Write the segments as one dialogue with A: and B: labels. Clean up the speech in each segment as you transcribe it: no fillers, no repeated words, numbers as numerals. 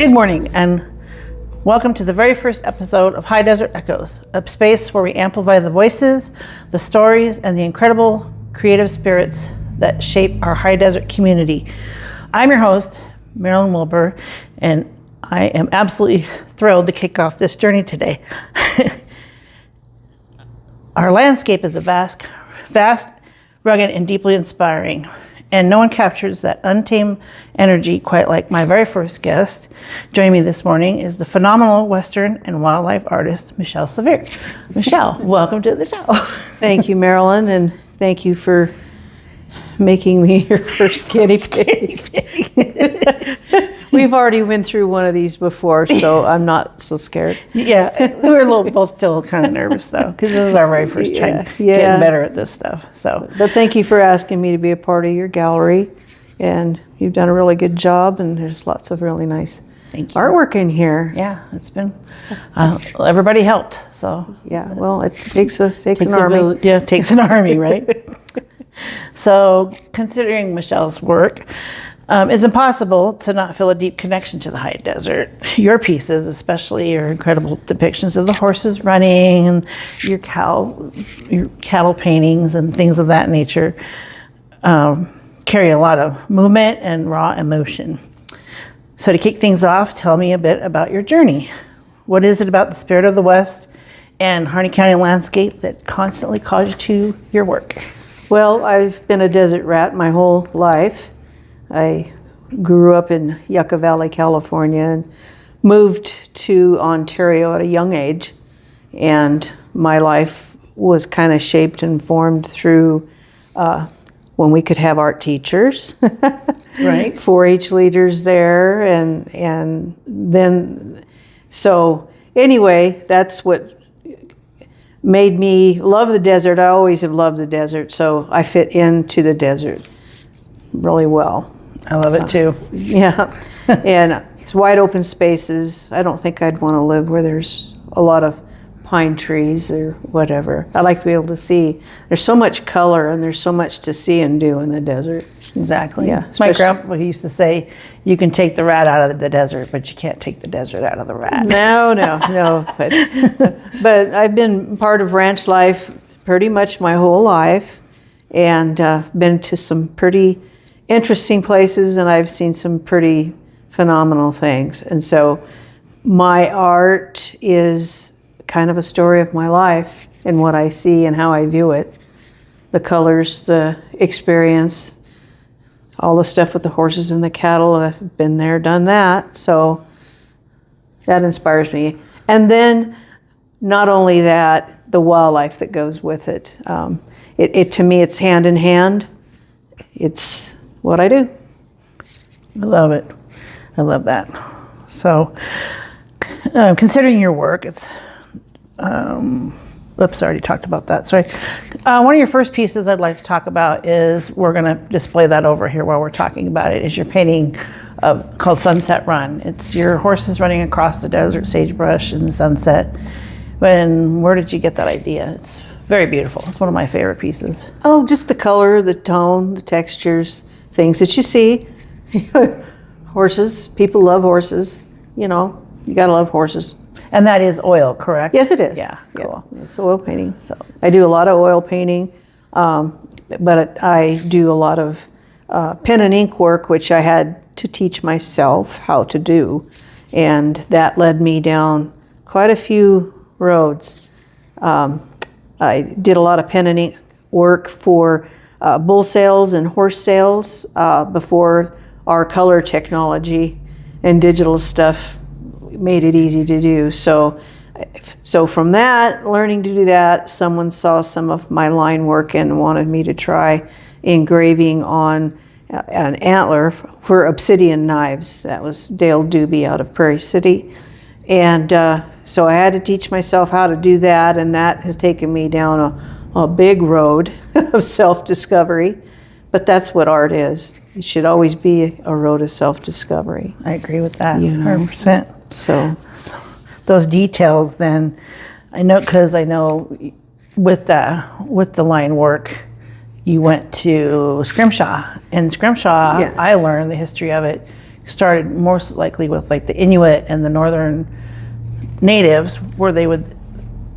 A: Good morning and welcome to the very first episode of High Desert Echoes, a space where we amplify the voices, the stories, and the incredible creative spirits that shape our high desert community. I'm your host, Marilyn Wilber, and I am absolutely thrilled to kick off this journey today. Our landscape is a vast, rugged, and deeply inspiring. And no one captures that untamed energy quite like my very first guest. Joining me this morning is the phenomenal Western and wildlife artist, Michelle Severe. Michelle, welcome to the show.
B: Thank you, Marilyn, and thank you for making me your first guinea pig. We've already went through one of these before, so I'm not so scared.
A: Yeah, we were both still kind of nervous though, because this is our very first time getting better at this stuff. So,
B: but thank you for asking me to be a part of your gallery, and you've done a really good job. And there's lots of really nice artwork in here.
A: Yeah, it's been everybody helped. So
B: yeah, well, it takes an army.
A: It takes an army, right? So, considering Michelle's work, it's impossible to not feel a deep connection to the high desert. Your pieces, especially your incredible depictions of the horses running and your cattle paintings and things of that nature, carry a lot of movement and raw emotion. So to kick things off, tell me a bit about your journey. What is it about the spirit of the West and Harney County landscape that constantly calls you to your work?
B: Well, I've been a desert rat my whole life. I grew up in Yucca Valley, California, and moved to Ontario at a young age. And my life was kind of shaped and formed through when we could have art teachers,
A: right?
B: 4-H leaders there, and then so anyway, that's what made me love the desert. I always have loved the desert, so I fit into the desert really well.
A: I love it too.
B: Yeah, and it's wide open spaces. I don't think I'd want to live where there's a lot of pine trees or whatever. I like to be able to see. There's so much color and there's so much to see and do in the desert.
A: Exactly.
B: Yeah.
A: My grandpa used to say, you can take the rat out of the desert, but you can't take the desert out of the rat.
B: No. But I've been part of ranch life pretty much my whole life, and been to some pretty interesting places, and I've seen some pretty phenomenal things. And so my art is kind of a story of my life and what I see and how I view it. The colors, the experience, all the stuff with the horses and the cattle. I've been there, done that. So that inspires me. And then not only that, the wildlife that goes with it. It to me, it's hand in hand. It's what I do.
A: I love it. I love that. So, considering your work, it's, oops, I already talked about that. Sorry. One of your first pieces I'd like to talk about is, we're going to display that over here while we're talking about it, is your painting called Sunset Run. It's your horses running across the desert sagebrush in the sunset. Where did you get that idea? It's very beautiful. It's one of my favorite pieces.
B: Oh, just the color, the tone, the textures, things that you see. Horses, people love horses. You know, you gotta love horses.
A: And that is oil, correct?
B: Yes, it is.
A: Yeah, cool.
B: Yeah, it's oil painting. So I do a lot of oil painting, but I do a lot of pen and ink work, which I had to teach myself how to do. And that led me down quite a few roads. I did a lot of pen and ink work for bull sales and horse sales before our color technology and digital stuff made it easy to do. So from that, learning to do that, someone saw some of my line work and wanted me to try engraving on an antler for obsidian knives. That was Dale Doobie out of Prairie City. And so I had to teach myself how to do that, and that has taken me down a big road of self-discovery. But that's what art is. It should always be a road of self-discovery.
A: I agree with that,
B: you know?
A: 100%.
B: So
A: those details, then, I know with the line work, you went to Scrimshaw. And Scrimshaw, I learned the history of it started most likely with like the Inuit and the northern natives, where they would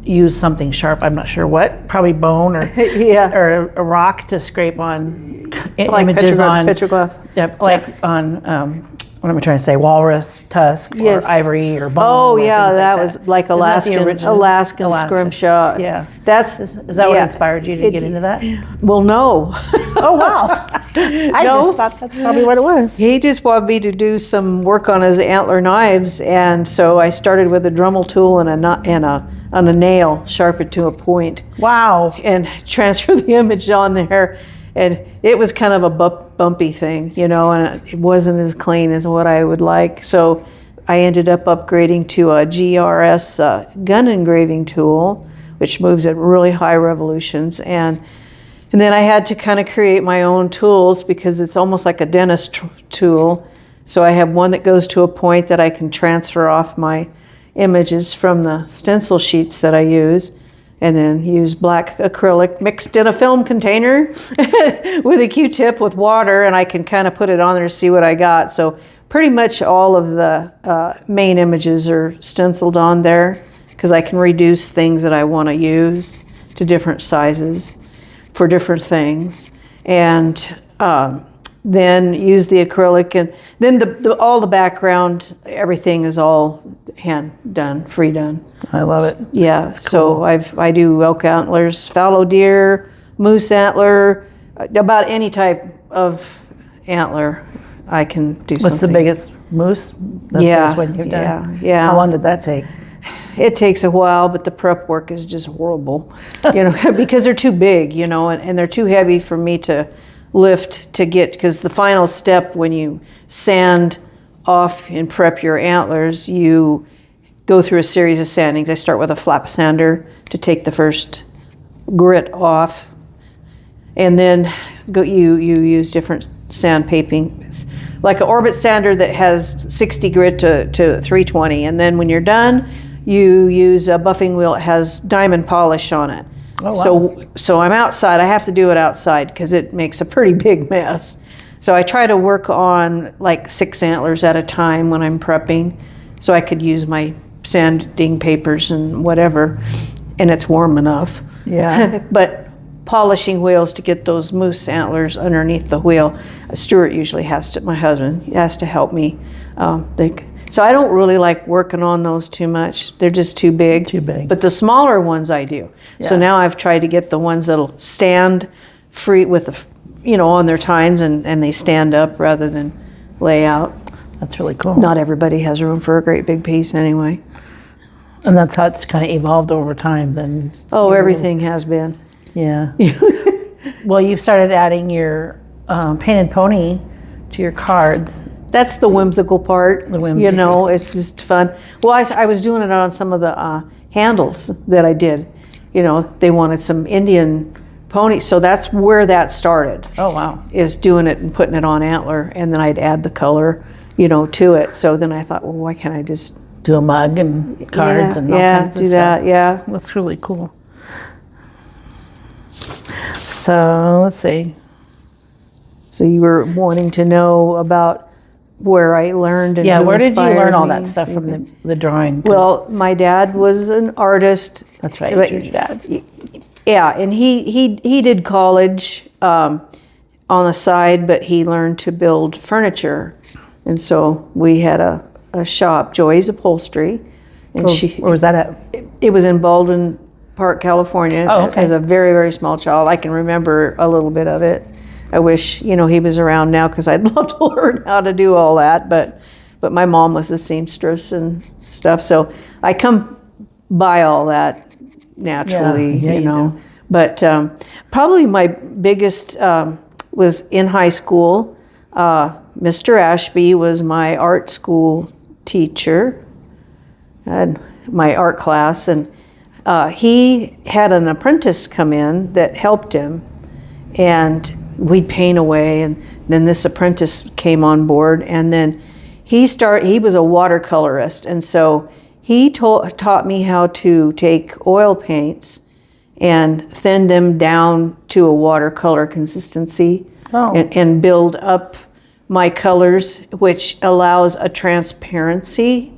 A: use something sharp. I'm not sure what, probably bone or
B: Yeah.
A: or a rock to scrape on
B: Like
A: images on
B: petroglyphs.
A: Yep, like on what am I trying to say? Walrus tusk
B: Yes.
A: or ivory or bone.
B: Oh
A: or
B: yeah,
A: things
B: that
A: like
B: was like
A: Isn't that the
B: Alaskan
A: original?
B: Alaskan
A: Alaska.
B: scrimshaw.
A: Yeah.
B: That's
A: Is that what
B: yeah.
A: inspired you to get into that?
B: Well, no.
A: Oh wow! I
B: No.
A: just thought that's probably what it was.
B: He just wanted me to do some work on his antler knives, and so I started with a Dremel tool and a nail sharpened to a point,
A: Wow.
B: and transfer the image on there. And it was kind of a bumpy thing, you know, and it wasn't as clean as what I would like. So I ended up upgrading to a GRS gun engraving tool, which moves at really high revolutions. And then I had to kind of create my own tools because it's almost like a dentist tool. So I have one that goes to a point that I can transfer off my images from the stencil sheets that I use, and then use black acrylic mixed in a film container with a Q-tip with water, and I can kind of put it on there to see what I got. So pretty much all of the main images are stenciled on there because I can reduce things that I want to use to different sizes for different things, and then use the acrylic, and then all the background, everything is all hand done, free done.
A: I love it.
B: Yeah, so I do elk antlers, fallow deer, moose antler, about any type of antler I can do something.
A: What's the biggest moose? That's the biggest one you've done?
B: Yeah.
A: How long did that take?
B: It takes a while, but the prep work is just horrible, you know, because they're too big, you know, and they're too heavy for me to lift to get, because the final step when you sand off and prep your antlers, you go through a series of sandings. I start with a flap sander to take the first grit off, and then you use different sandpaping, like an orbit sander that has 60 grit to 320, and then when you're done, you use a buffing wheel that has diamond polish on it.
A: Oh, wow.
B: So I'm outside. I have to do it outside because it makes a pretty big mess. So I try to work on like 6 antlers at a time when I'm prepping, so I could use my sanding papers and whatever, and it's warm enough.
A: Yeah.
B: But polishing wheels to get those moose antlers underneath the wheel, Stuart usually has to, my husband, has to help me. So I don't really like working on those too much. They're just too big.
A: Too big.
B: But the smaller ones I do.
A: Yeah.
B: So now I've tried to get the ones that'll stand free with the, you know, on their tines, and they stand up rather than lay out.
A: That's really cool.
B: Not everybody has room for a great big piece anyway.
A: And that's how it's kind of evolved over time then.
B: Oh, everything has been.
A: Yeah. Well, you've started adding your painted pony to your cards.
B: That's the whimsical part. You know, it's just fun. Well, I was doing it on some of the handles that I did. You know, they wanted some Indian ponies, so that's where that started.
A: Oh, wow.
B: Is doing it and putting it on antler, and then I'd add the color, you know, to it. So then I thought, well, why can't I just
A: do a mug and cards and all kinds of
B: do
A: stuff.
B: that, yeah.
A: That's really cool. So let's see.
B: So you were wanting to know about where I learned and
A: Yeah,
B: who
A: where did you
B: inspired
A: learn all
B: me.
A: that stuff from the drawing? 'Cause
B: Well, my dad was an artist.
A: that's right,
B: but-
A: your dad.
B: Yeah, and he did college on the side, but he learned to build furniture, and so we had a shop, Joy's Upholstery, and
A: Where was that at?
B: it was in Baldwin Park, California.
A: Oh, okay.
B: As a very, very small child, I can remember a little bit of it. I wish, you know, he was around now because I'd love to learn how to do all that, but my mom was a seamstress and stuff, so I come by all that naturally,
A: Yeah,
B: you
A: you
B: know.
A: do.
B: But probably my biggest was in high school. Mr. Ashby was my art school teacher, and my art class, and he had an apprentice come in that helped him, and we'd paint away, and then this apprentice came on board, and then he was a watercolorist, and so he taught me how to take oil paints and thin them down to a watercolor consistency,
A: Oh.
B: and build up my colors, which allows a transparency.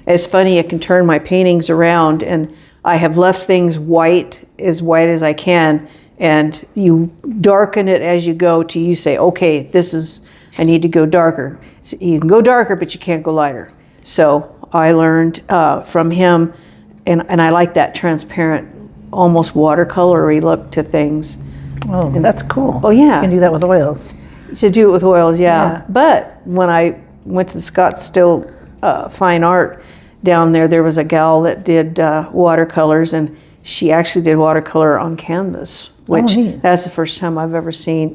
B: It's funny, I can turn my paintings around, and I have left things white as I can, and you darken it as you go till you say, okay, I need to go darker. So you can go darker, but you can't go lighter. So I learned from him, and I like that transparent, almost watercolory look to things.
A: Oh, that's cool.
B: Oh, yeah.
A: You can do that with oils.
B: To do it with oils, yeah. But when I went to the Scottsdale Fine Art down there, there was a gal that did watercolors, and she actually did watercolor on canvas, which that's the first time I've ever seen,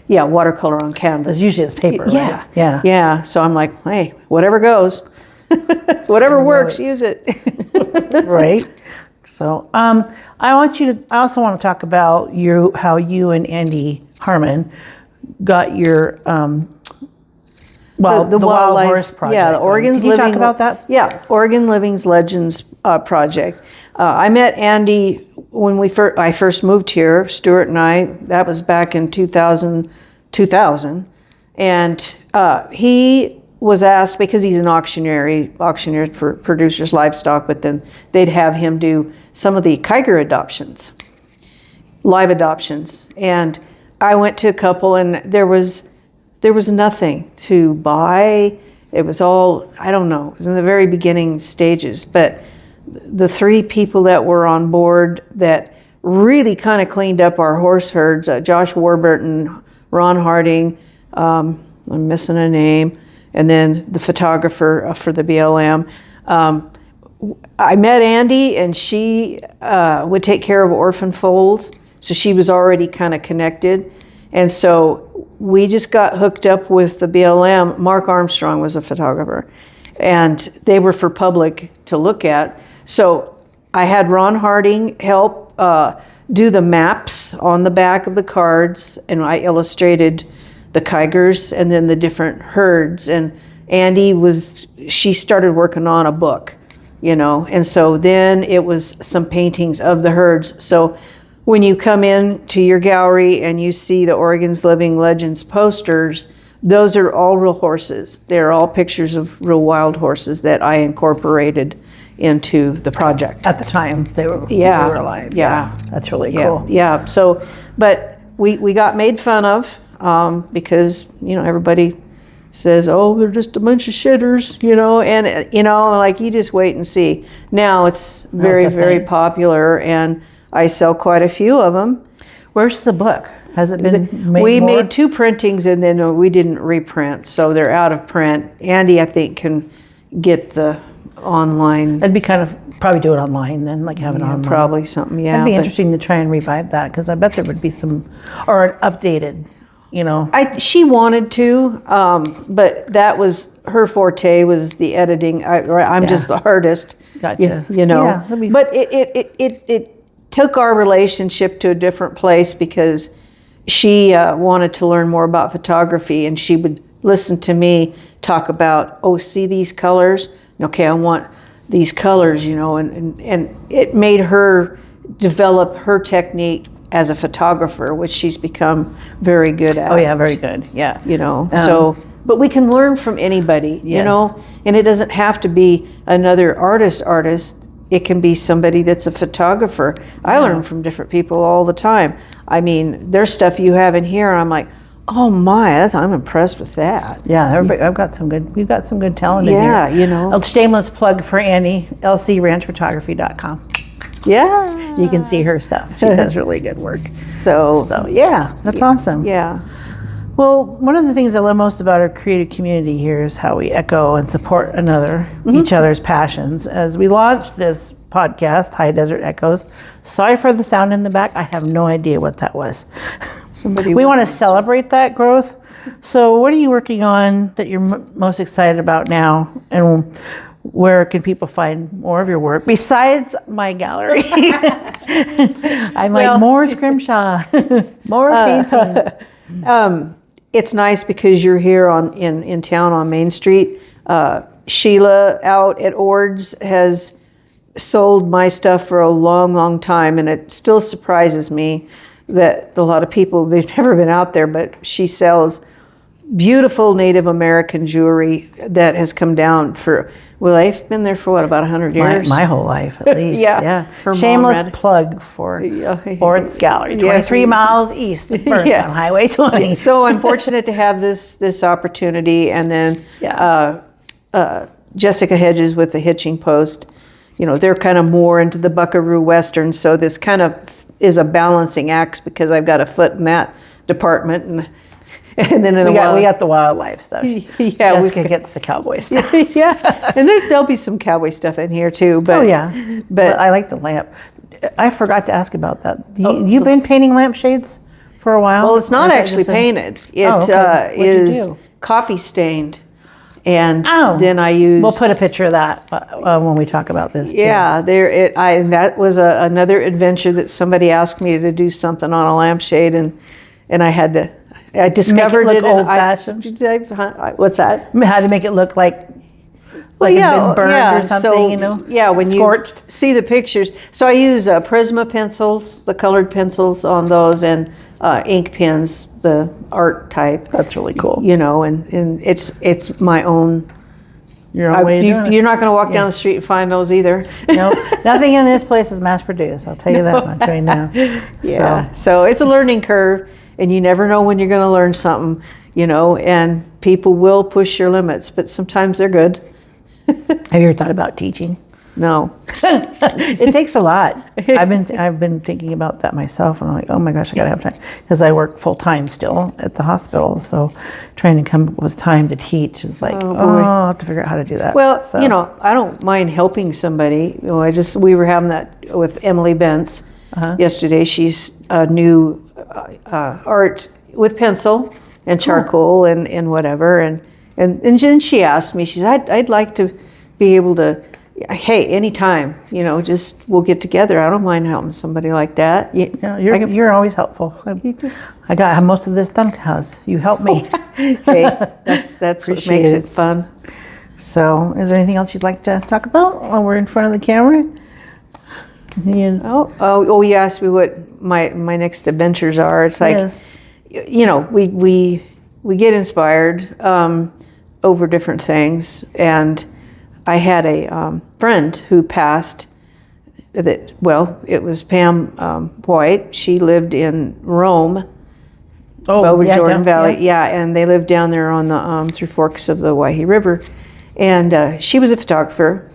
B: watercolor on canvas.
A: Usually it's paper,
B: Yeah.
A: right? Yeah.
B: Yeah. So I'm like, hey, whatever goes, whatever works, use it.
A: Right. So I also want to talk about how you and Andy Harmon got your the Wild Horse Project.
B: Yeah, the Oregon's
A: Can you
B: Living.
A: talk about that?
B: Yeah, Oregon Living's Legends project. I met Andy when I first moved here. Stuart and I. That was back in 2000, and he was asked, because he's an auctioneer for Producers Livestock, but then they'd have him do some of the Kiger adoptions, live adoptions, and I went to a couple, and there was nothing to buy. It was all, I don't know, it was in the very beginning stages, but the three people that were on board that really kind of cleaned up our horse herds, Josh Warburton, Ron Harding, I'm missing a name, and then the photographer for the BLM. I met Andy, and she would take care of orphan foals, so she was already kind of connected. And so we just got hooked up with the BLM. Mark Armstrong was a photographer, and they were for public to look at. So I had Ron Harding help do the maps on the back of the cards, and I illustrated the Kigers and then the different herds. And she started working on a book, and so then it was some paintings of the herds. So when you come in to your gallery and you see the Oregon's Living Legends posters, those are all real horses. They're all pictures of real wild horses that I incorporated into the project.
A: At the time they were alive.
B: Yeah.
A: That's really cool.
B: Yeah. So, but we got made fun of because, everybody says, oh, they're just a bunch of shitters, and, like, you just wait and see. Now it's very, very popular, and I sell quite a few of them.
A: Where's the book? Has it been made
B: We
A: more?
B: made 2 printings, and then we didn't reprint, so they're out of print. Andy, I think, can get the online.
A: It'd be kind of, probably do it online then, like have it online.
B: Probably something, yeah.
A: It'd be interesting to try and revive that, because I bet there would be some, or an updated,
B: She wanted to, but that was her forte, was the editing. I'm just the artist.
A: Gotcha.
B: Yeah, but it took our relationship to a different place, because she wanted to learn more about photography, and she would listen to me talk about, see these colors? Okay, I want these colors, and it made her develop her technique as a photographer, which she's become very good at.
A: Oh yeah, very good. Yeah.
B: But we can learn from anybody, and it doesn't have to be another artist. It can be somebody that's a photographer. I learn from different people all the time. I mean, there's stuff you have in here, and I'm like, oh my, I'm impressed with that.
A: Yeah, everybody, we've got some good talent in here.
B: Yeah,
A: A shameless plug for Annie, lcranchphotography.com.
B: Yeah.
A: You can see her stuff. She does really good work.
B: So
A: yeah, that's awesome.
B: Yeah.
A: Well, one of the things I love most about our creative community here is how we echo and support each other's passions. As we launched this podcast, High Desert Echoes, sorry for the sound in the back. I have no idea what that was. We want to celebrate that growth. So what are you working on that you're most excited about now? And where can people find more of your work besides my gallery? I'm like, more scrimshaw, more painting.
B: It's nice because you're here in town on Main Street. Sheila out at Ord's has sold my stuff for a long, long time, and it still surprises me that a lot of people, they've never been out there, but she sells beautiful Native American jewelry that has come down for, well, they've been there for what, about 100 years?
A: My whole life, at least.
B: Yeah. Her mom
A: Shameless
B: read-
A: plug for Ort's Gallery, 23 miles east of Burke
B: Yeah.
A: on Highway 20.
B: So I'm fortunate to have this opportunity, and then Jessica Hedges with the Hitching Post. You know, they're kind of more into the Buckaroo Western, so this kind of is a balancing act because I've got a foot in that department, and then in
A: we got the wildlife stuff.
B: Yeah,
A: Jessica gets the cowboy stuff.
B: yeah, and there'll be some cowboy stuff in here too. But
A: but I like the lamp. I forgot to ask about that. You've been painting lampshades for a while?
B: Well, it's not actually painted. It is coffee stained. And then I use.
A: We'll put a picture of that when we talk about this.
B: Yeah,
A: too.
B: that was another adventure that somebody asked me to do something on a lampshade, and I had to. I discovered
A: make it
B: it.
A: look old-fashioned.
B: What's that?
A: How to make it look like it'd been burned or something,
B: so,
A: you know?
B: Yeah, when
A: scorched.
B: you see the pictures. So I use Prisma pencils, the colored pencils on those, and ink pens, the art type.
A: That's really cool.
B: You know, and it's my own.
A: Your own way of doing it.
B: You're not going to walk down the street and find those either.
A: No, nothing in this place is mass produced. I'll tell you that much right now.
B: Yeah. So it's a learning curve, and you never know when you're going to learn something, you know, and people will push your limits, but sometimes they're good.
A: Have you ever thought about teaching?
B: No.
A: It takes a lot. I've been thinking about that myself, and I'm like, oh my gosh, I gotta have time, because I work full time still at the hospital. So trying to come up with time to teach is like, I'll have to figure out how to do that.
B: Well,
A: so.
B: you know, I don't mind helping somebody. You know, we were having that with Emily Bentz yesterday. She's new art with pencil and charcoal and whatever, and then she asked me. She said, I'd like to be able to. Hey, anytime, you know, just we'll get together. I don't mind helping somebody like that.
A: Yeah, you're always helpful. I got most of this done because you helped me.
B: Hey, that's what makes it fun.
A: So, is there anything else you'd like to talk about while we're in front of the camera?
B: You asked me what my next adventures are. It's like, you know, we get inspired over different things, and I had a friend who passed. It was Pam White. She lived in Rome, over Jordan Valley. Yeah, and they lived down there on the Three Forks of the Waihe River. And she was a photographer,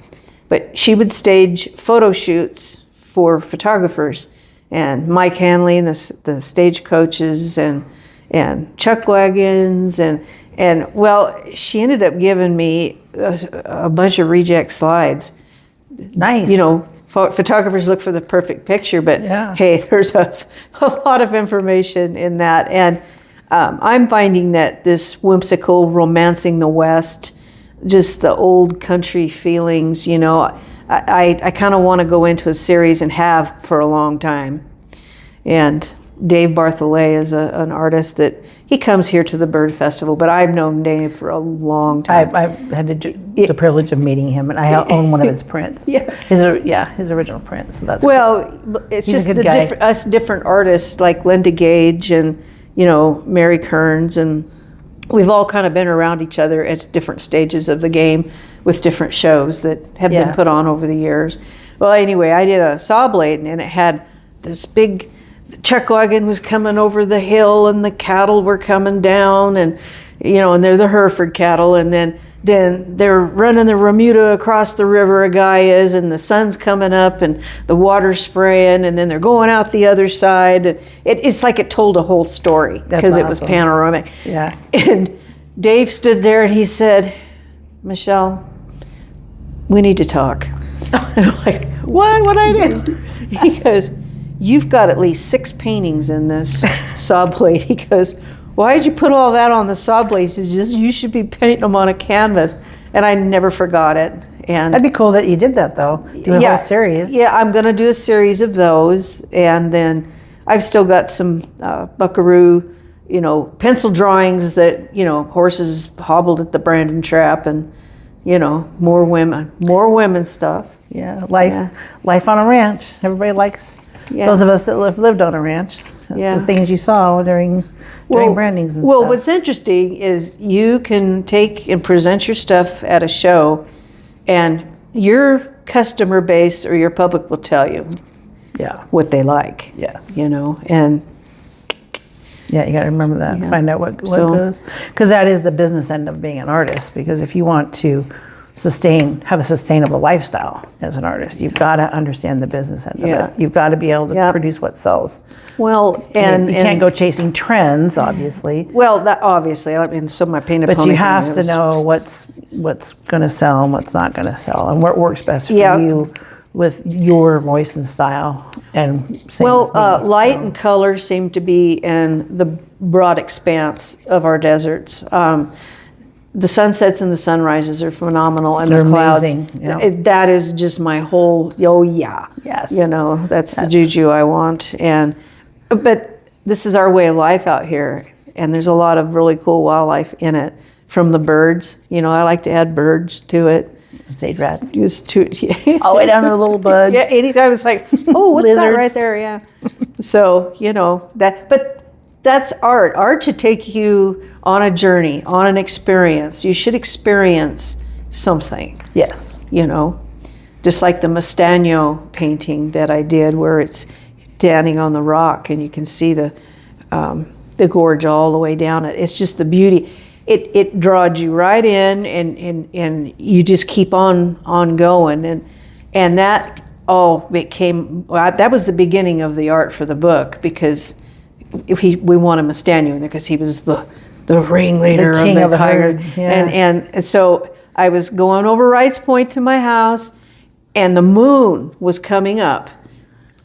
B: but she would stage photo shoots for photographers. And Mike Hanley and the stagecoaches and chuck wagons and well, she ended up giving me a bunch of reject slides.
A: Nice.
B: You know, photographers look for the perfect picture, but hey, there's a lot of information in that. And I'm finding that this whimsical romancing the West, just the old country feelings, you know, I kind of want to go into a series and have for a long time. And Dave Barthollet is an artist that he comes here to the Bird Festival, but I've known Dave for a long time.
A: I've had the privilege of meeting him, and I own one of his prints. His original print. So that's cool.
B: It's just us different artists like Linda Gage and, you know, Mary Kearns, and we've all kind of been around each other at different stages of the game with different shows that have been put on over the years. Well, anyway, I did a saw blade, and it had this big. The chuck wagon was coming over the hill, and the cattle were coming down, and you know, and they're the Hereford cattle, and then they're running the Remuda across the river. A guy is, and the sun's coming up, and the water's spraying, and then they're going out the other side. It's like it told a whole story because it was panoramic.
A: Yeah.
B: And Dave stood there, and he said, "Michelle, we need to talk." I'm like, "What? What I do?" He goes, "You've got at least 6 paintings in this saw blade." He goes, "Why did you put all that on the saw blades? He says, you should be painting them on a canvas." And I never forgot it. And
A: that'd be cool that you did that, though. Do a whole series.
B: Yeah, I'm going to do a series of those. And then I've still got some buckaroo, you know, pencil drawings that, you know, horses hobbled at the Brandon Trap, and, you know, more women stuff.
A: Yeah, life on a ranch. Everybody likes.
B: Yeah.
A: Those of us that lived on a ranch. the things you saw during brandings and
B: well,
A: stuff.
B: what's interesting is you can take and present your stuff at a show, and your customer base or your public will tell you what they like.
A: Yes.
B: You know, and
A: yeah, you got to remember that. Find out what goes, because that is the business end of being an artist. Because if you want to have a sustainable lifestyle as an artist, you've got to understand the business end of it. You've got to be able to produce what sells.
B: Well, and
A: you can't go chasing trends, obviously.
B: Well, that obviously, I mean, so my painted
A: But
B: pony
A: you have to know what's going to sell and what's not going to sell, and what works best for you with your voice and style. And
B: light and color seem to be in the broad expanse of our deserts. The sunsets and the sunrises are phenomenal, and
A: they're
B: the clouds.
A: amazing.
B: That is just my whole.
A: Yes.
B: You know, that's the juju I want, but this is our way of life out here, and there's a lot of really cool wildlife in it. From the birds, you know, I like to add birds to it.
A: Sage rats.
B: Just
A: all the way down to the little bugs.
B: Yeah, anytime it's like, oh, what's that right there? Yeah. So, you know, but that's art. Art should take you on a journey, on an experience. You should experience something.
A: Yes.
B: You know, just like the Mastagno painting that I did, where it's standing on the rock and you can see the gorge all the way down it. It's just the beauty. It draws you right in, and you just keep on going, and that all became, that was the beginning of the art for the book, because we wanted Mastagno in there because he was the ringleader
A: the king
B: of the
A: herd. Yeah.
B: And so I was going over Wrights Point to my house, and the moon was coming up,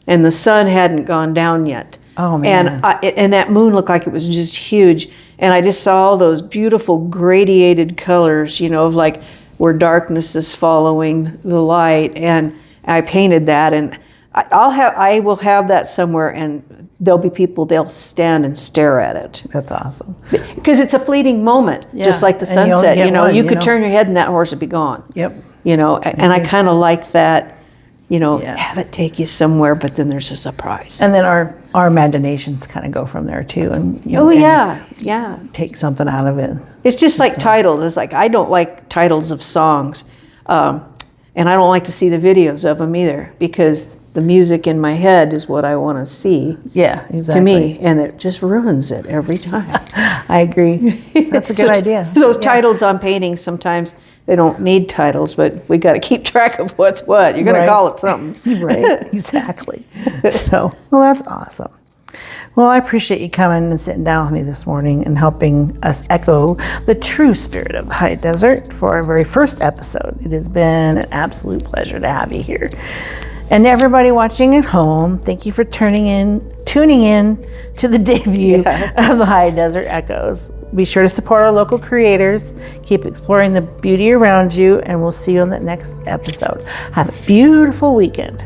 B: and the sun hadn't gone down yet.
A: Oh man!
B: And that moon looked like it was just huge. And I just saw all those beautiful gradiated colors, you know, of like where darkness is following the light. And I painted that, and I will have that somewhere, and there'll be people, they'll stand and stare at it.
A: That's awesome.
B: Because it's a fleeting moment, just like the sunset. You know, you could turn your head and that horse would be gone.
A: Yep.
B: You know, and I kind of like that. You know, have it take you somewhere, but then there's a surprise.
A: And then our imaginations kind of go from there too. And take something out of it.
B: It's just like titles. It's like, I don't like titles of songs, and I don't like to see the videos of them either, because the music in my head is what I want to see.
A: Yeah, exactly.
B: To me, and it just ruins it every time.
A: I agree. That's a good idea.
B: So titles on paintings, sometimes they don't need titles, but we got to keep track of what's what. You're going to call it something.
A: Right, exactly. So, well, that's awesome. Well, I appreciate you coming and sitting down with me this morning and helping us echo the true spirit of the high desert for our very first episode. It has been an absolute pleasure to have you here. And everybody watching at home, thank you for tuning in to the debut of the High Desert Echoes. Be sure to support our local creators. Keep exploring the beauty around you, and we'll see you on the next episode. Have a beautiful weekend.